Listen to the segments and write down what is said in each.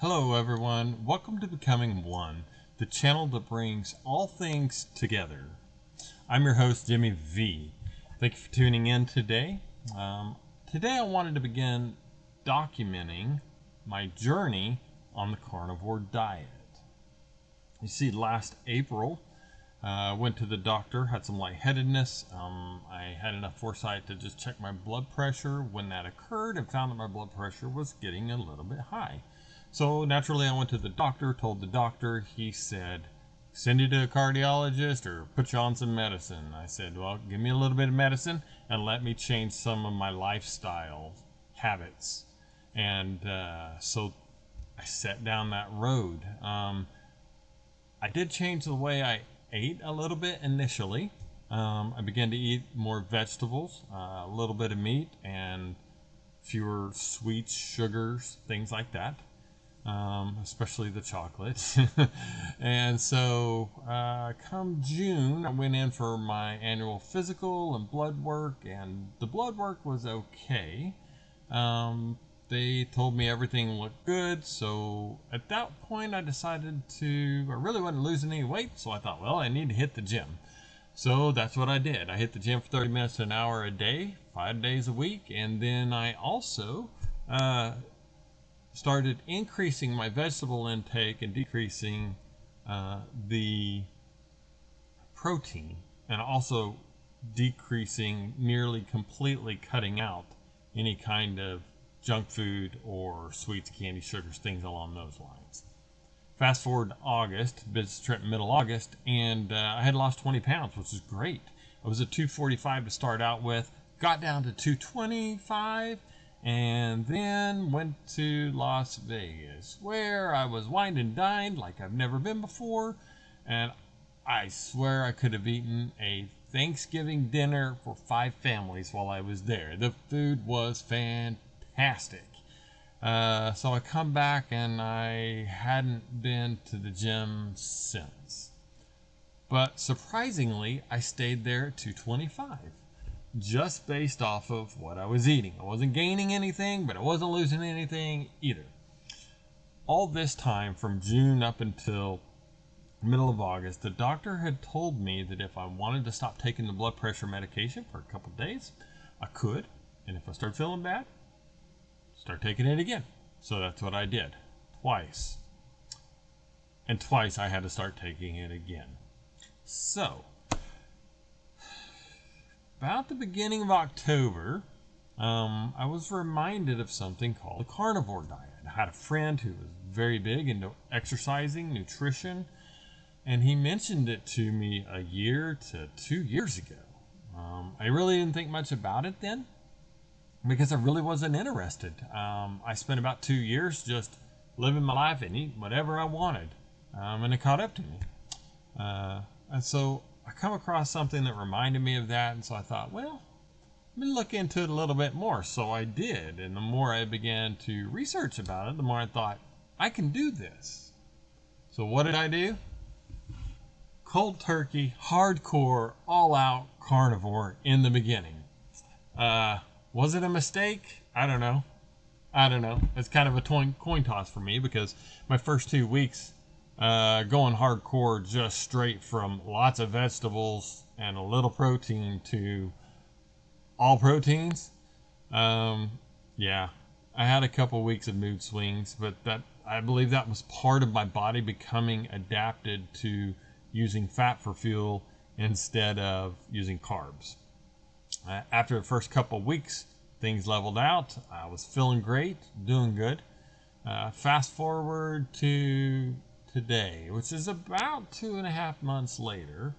Hello everyone, welcome to Becoming One, the channel that brings all things together. I'm your host Jimmy V. Thank you for tuning in today. Today I wanted to begin documenting my journey on the carnivore diet. You see, last April I went to the doctor, had some lightheadedness. I had enough foresight to just check my blood pressure when that occurred and found that my blood pressure was getting a little bit high. So naturally I went to the doctor, told the doctor, he said, send you to a cardiologist or put you on some medicine. I said, well, give me a little bit of medicine and let me change some of my lifestyle habits. And so I set down that road. I did change the way I ate a little bit initially. I began to eat more vegetables, a little bit of meat, and fewer sweets, sugars, things like that. Especially the chocolate. And so come June, I went in for my annual physical and blood work, and the blood work was okay. They told me everything looked good, so at that point I really wasn't losing any weight, so I thought, well, I need to hit the gym. So that's what I did. I hit the gym for 30 minutes to an hour a day, 5 days a week, and then I also started increasing my vegetable intake and decreasing the protein, and also decreasing, nearly completely cutting out any kind of junk food or sweets, candy, sugars, things along those lines. Fast forward to August, business trip middle August, and I had lost 20 pounds, which is great. I was at 245 to start out with, got down to 225, and then went to Las Vegas, where I was wined and dined like I've never been before, and I swear I could have eaten a Thanksgiving dinner for 5 families while I was there. The food was fantastic. So I come back and I hadn't been to the gym since. But surprisingly, I stayed there at 225. Just based off of what I was eating. I wasn't gaining anything, but I wasn't losing anything either. All this time, from June up until middle of August, the doctor had told me that if I wanted to stop taking the blood pressure medication for a couple of days, I could. And if I start feeling bad, start taking it again. So that's what I did. Twice. And twice I had to start taking it again. So about the beginning of October, I was reminded of something called the carnivore diet. I had a friend who was very big into exercising, nutrition, and he mentioned it to me a year to 2 years ago. I really didn't think much about it then because I really wasn't interested. I spent about 2 years just living my life and eating whatever I wanted, and it caught up to me. And so I come across something that reminded me of that, and so I thought, well, let me look into it a little bit more. So I did, and the more I began to research about it, the more I thought, I can do this. So what did I do? Cold turkey, hardcore, all-out carnivore in the beginning. Was it a mistake? I don't know. It's kind of a coin toss for me, because my first 2 weeks going hardcore, just straight from lots of vegetables and a little protein to all proteins. Yeah, I had a couple weeks of mood swings, but I believe that was part of my body becoming adapted to using fat for fuel instead of using carbs. After the first couple of weeks, things leveled out. I was feeling great, doing good. Fast forward to today, which is about 2.5 months later.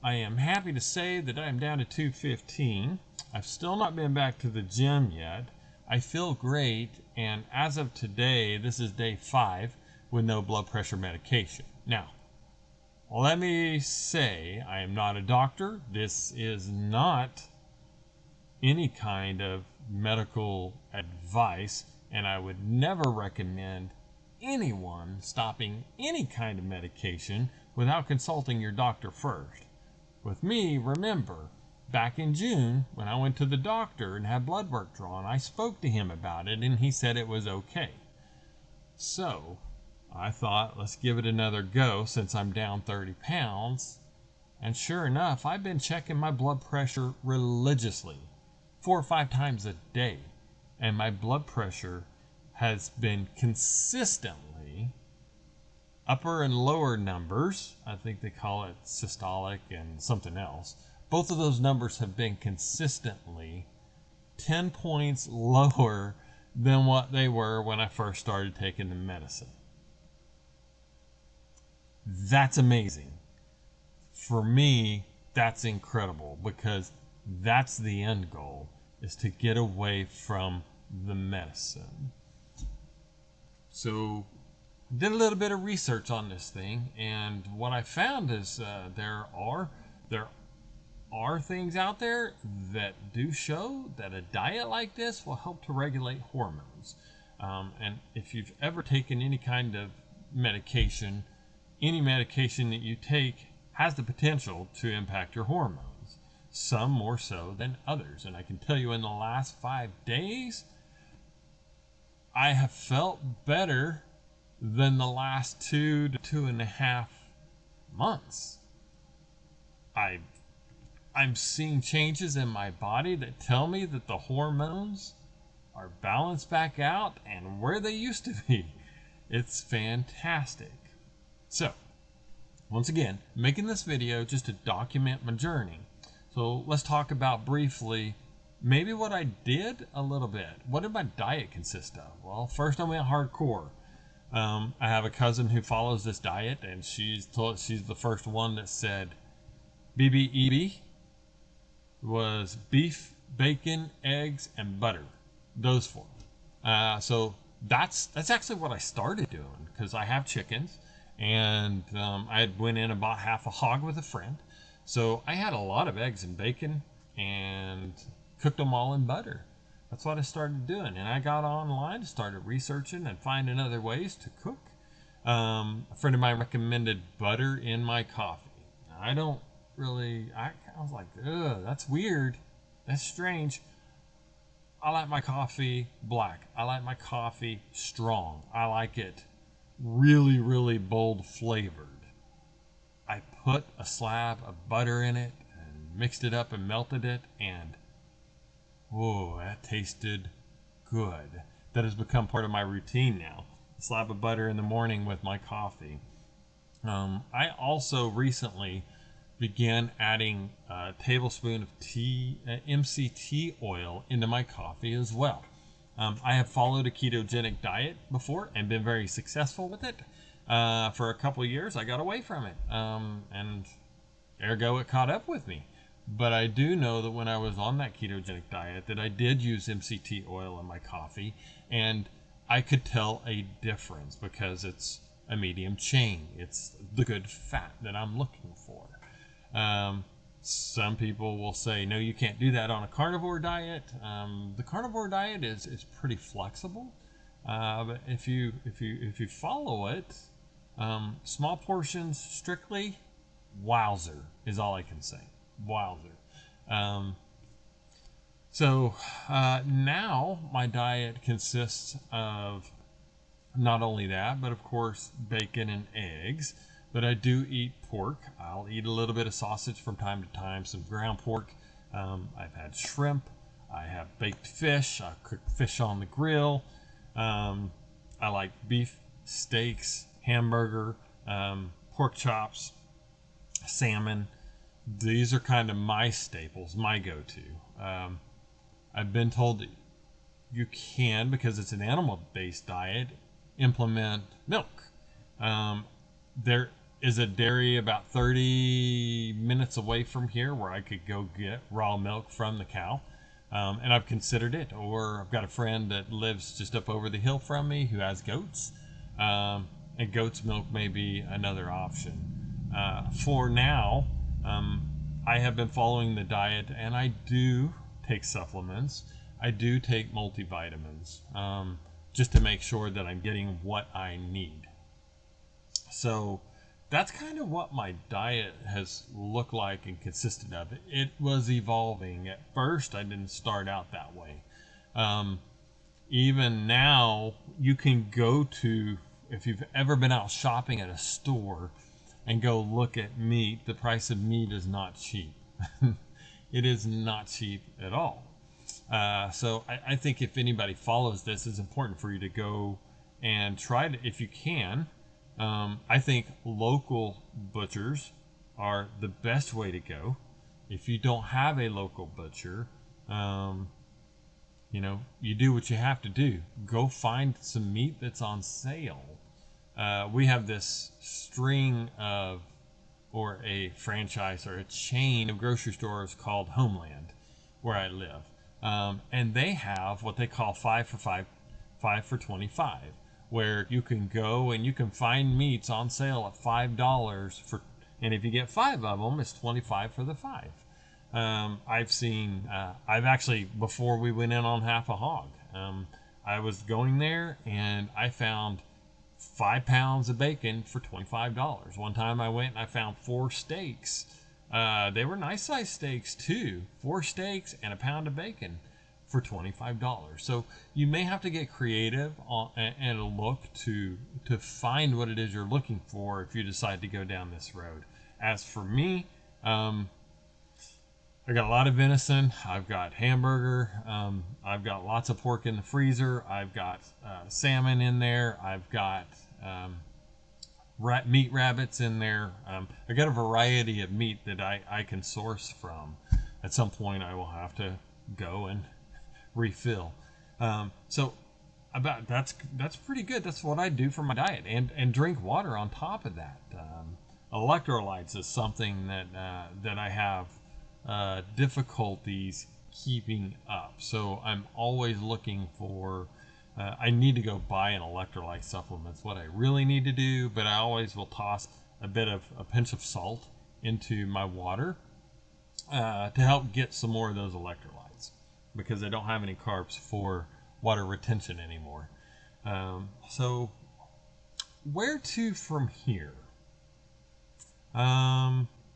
I am happy to say that I am down to 215. I've still not been back to the gym yet. I feel great, and as of today, this is day 5 with no blood pressure medication. Now, let me say, I am not a doctor. This is not any kind of medical advice, and I would never recommend anyone stopping any kind of medication without consulting your doctor first. With me, remember, back in June, when I went to the doctor and had blood work drawn, I spoke to him about it and he said it was okay. So I thought, let's give it another go since I'm down 30 pounds. And sure enough, I've been checking my blood pressure religiously, 4 or 5 times a day. And my blood pressure has been consistently upper and lower numbers. I think they call it systolic and something else. Both of those numbers have been consistently 10 points lower than what they were when I first started taking the medicine. That's amazing. For me, that's incredible because that's the end goal, is to get away from the medicine. So did a little bit of research on this thing, and what I found is there are things out there that do show that a diet like this will help to regulate hormones. And if you've ever taken any kind of medication, any medication that you take has the potential to impact your hormones, some more so than others. And I can tell you in the last 5 days, I have felt better than the last 2 to 2.5 months. I'm seeing changes in my body that tell me that the hormones are balanced back out and where they used to be. It's fantastic. So, once again, making this video just to document my journey. So let's talk about briefly maybe what I did a little bit. What did my diet consist of? Well, first I went hardcore. I have a cousin who follows this diet, and she's the first one that said BBEB was beef, bacon, eggs, and butter. Those four. So that's actually what I started doing, because I have chickens, and I had went in and bought half a hog with a friend. So I had a lot of eggs and bacon and cooked them all in butter. That's what I started doing, and I got online, started researching and finding other ways to cook. A friend of mine recommended butter in my coffee. I don't really, I was like, ugh, that's weird. That's strange. I like my coffee black. I like my coffee strong. I like it really, really bold flavored. I put a slab of butter in it and mixed it up and melted it, and whoa, that tasted good. That has become part of my routine now. A slab of butter in the morning with my coffee. I also recently began adding a tablespoon of MCT oil into my coffee as well. I have followed a ketogenic diet before and been very successful with it. For a couple of years, I got away from it, and ergo it caught up with me. But I do know that when I was on that ketogenic diet that I did use MCT oil in my coffee, and I could tell a difference because it's a medium chain. It's the good fat that I'm looking for. Some people will say, no, you can't do that on a carnivore diet. The carnivore diet is pretty flexible, but if you follow it, small portions strictly, wowzer is all I can say. Wowzer. So now my diet consists of not only that, but of course bacon and eggs. But I do eat pork. I'll eat a little bit of sausage from time to time, some ground pork. I've had shrimp. I have baked fish. I cook fish on the grill. I like beef steaks, hamburger, pork chops, salmon. These are kind of my staples, my go-to. I've been told that you can, because it's an animal-based diet, implement milk. There is a dairy about 30 minutes away from here where I could go get raw milk from the cow. And I've considered it. Or I've got a friend that lives just up over the hill from me who has goats. And goat's milk may be another option. For now, I have been following the diet, and I do take supplements. I do take multivitamins, just to make sure that I'm getting what I need. So that's kind of what my diet has looked like and consisted of. It was evolving. At first, I didn't start out that way. even now, you can go to, if you've ever been out shopping at a store and go look at meat, the price of meat is not cheap. It is not cheap at all. So I think if anybody follows this, it's important for you to go and try to, if you can. I think local butchers are the best way to go. If you don't have a local butcher, you do what you have to do. Go find some meat that's on sale. We have this string of, or a franchise or a chain of grocery stores called Homeland, where I live. And they have what they call 5 for 5, 5 for 25, where you can go and you can find meats on sale at $5 for, and if you get 5 of them, it's 25 for the 5. I've actually, before we went in on half a hog, I was going there and I found 5 pounds of bacon for $25. One time I went and I found 4 steaks. They were nice sized steaks too. 4 steaks and a pound of bacon for $25. So you may have to get creative and look to find what it is you're looking for if you decide to go down this road. As for me, I got a lot of venison. I've got hamburger. I've got lots of pork in the freezer. I've got salmon in there. I've got meat rabbits in there. I got a variety of meat that I can source from. At some point, I will have to go and refill. So about that's pretty good. That's what I do for my diet, and drink water on top of that. Electrolytes is something that I have difficulties keeping up. So I'm always looking for, I need to go buy an electrolyte supplement. It's what I really need to do, but I always will toss a pinch of salt into my water to help get some more of those electrolytes, because I don't have any carbs for water retention anymore. So where to from here?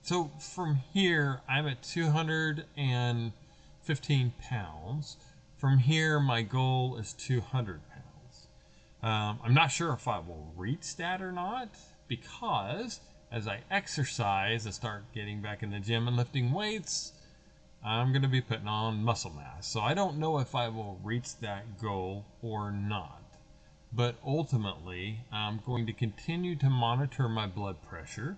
So from here, I'm at 215 pounds. From here, my goal is 200 pounds. I'm not sure if I will reach that or not, because as I exercise and start getting back in the gym and lifting weights, I'm going to be putting on muscle mass. So I don't know if I will reach that goal or not. But ultimately, I'm going to continue to monitor my blood pressure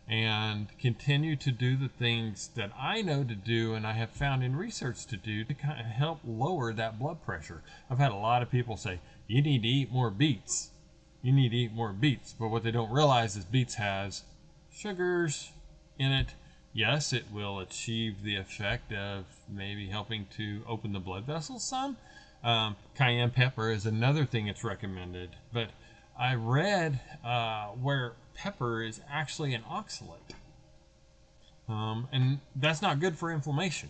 and continue to do the things that I know to do and I have found in research to do to kind of help lower that blood pressure. I've had a lot of people say, you need to eat more beets. You need to eat more beets. But what they don't realize is beets has sugars in it. Yes, it will achieve the effect of maybe helping to open the blood vessels some. Cayenne pepper is another thing that's recommended. But I read where pepper is actually an oxalate. And that's not good for inflammation.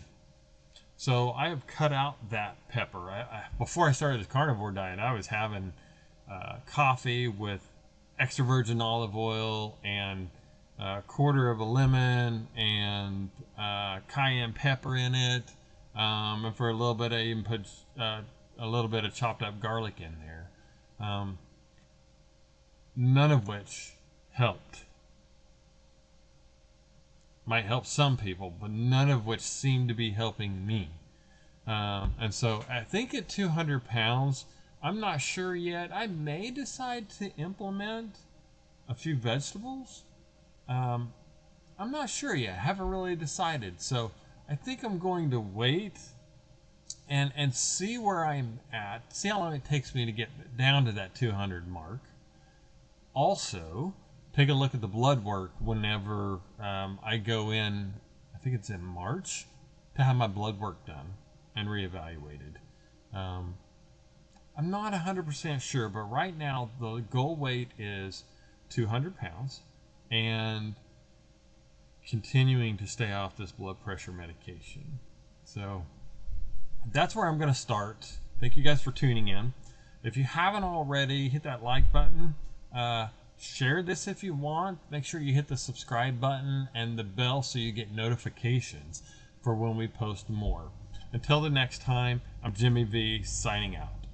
So I have cut out that pepper. Before I started this carnivore diet, I was having coffee with extra virgin olive oil and a quarter of a lemon and cayenne pepper in it. And for a little bit, I even put a little bit of chopped up garlic in there. None of which helped. Might help some people, but none of which seemed to be helping me. And so I think at 200 pounds, I'm not sure yet. I may decide to implement a few vegetables. I'm not sure yet. I haven't really decided. So I think I'm going to wait and see where I'm at. See how long it takes me to get down to that 200 mark. Also, take a look at the blood work whenever I go in, I think it's in March, to have my blood work done and reevaluated. I'm not 100% sure, but right now the goal weight is 200 pounds and continuing to stay off this blood pressure medication. So that's where I'm going to start. Thank you guys for tuning in. If you haven't already, hit that like button. Share this if you want. Make sure you hit the subscribe button and the bell so you get notifications for when we post more. Until the next time, I'm Jimmy V, signing out.